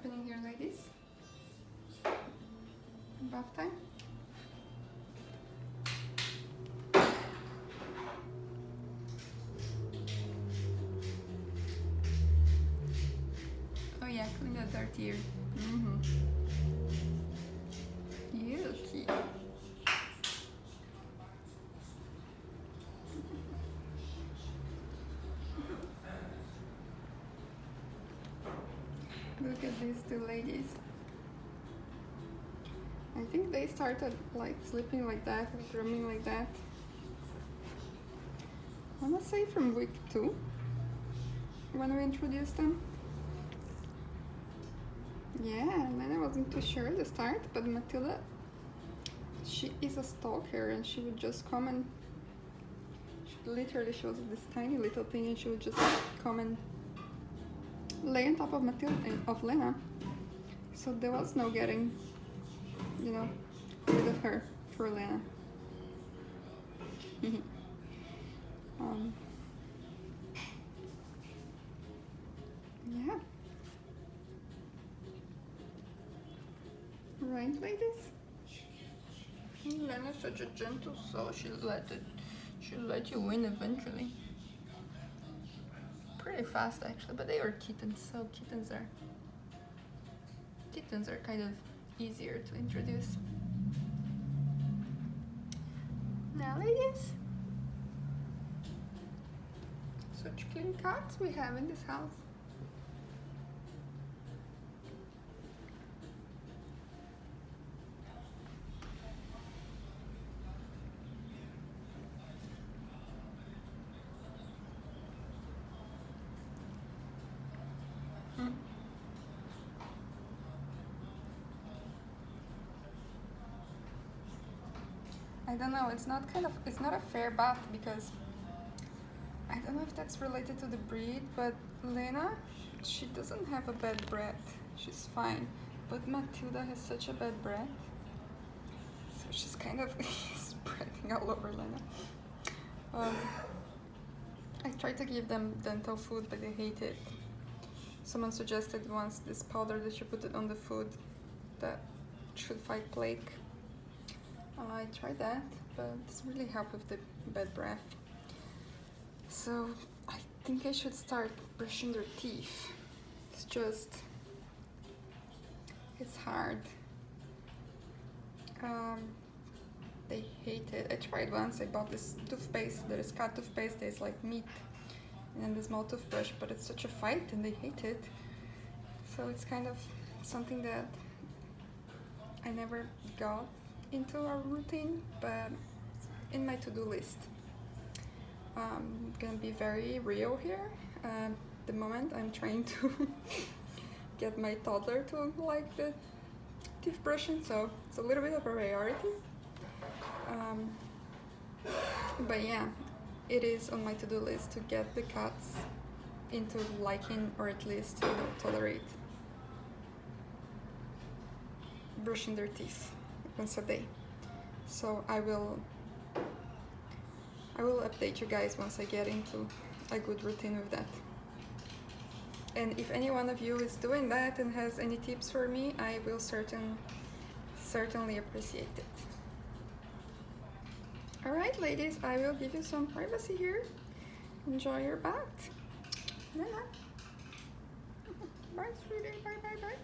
happening here, ladies? Bath time? Oh yeah, clean that dirty ear. Yucky. Look at these two ladies. I think they started like sleeping like that, like rooming like that. I wanna say from week 2 when we introduced them. Yeah, and then I wasn't too sure at the start, but Matilda, she is a stalker, and she would just come and she was this tiny little thing, and she would just come and lay on top of Lena. So there was no getting, you know, rid of her for Lena. Yeah. Right, ladies? Lena's such a gentle soul. She'll let you win eventually. Pretty fast actually, but they are kittens, so kittens are kind of easier to introduce. Now, ladies, such cute cats we have in this house. I don't know, it's not a fair bath, because I don't know if that's related to the breed, but Lena, she doesn't have a bad breath. She's fine. But Matilda has such a bad breath. So she's kind of spreading all over Lena. I tried to give them dental food, but they hate it. Someone suggested once this powder that you put it on the food that should fight plague. I tried that, but it doesn't really help with the bad breath. So I think I should start brushing their teeth. It's hard. They hate it. I tried once. I bought this toothpaste. There is cat toothpaste. Tastes like meat, and the small toothbrush. But it's such a fight, and they hate it. So it's kind of something that I never got into a routine, but in my to-do list. I'm gonna be very real here. At the moment, I'm trying to get my toddler to like the teeth brushing, so it's a little bit of a priority. But yeah, it is on my to-do list to get the cats into liking, or at least tolerate brushing their teeth once a day. So I will update you guys once I get into a good routine with that. And if any one of you is doing that and has any tips for me, I will certainly appreciate it. Alright, ladies, I will give you some privacy here. Enjoy your bath. Bye, sweetie. Bye, bye, bye.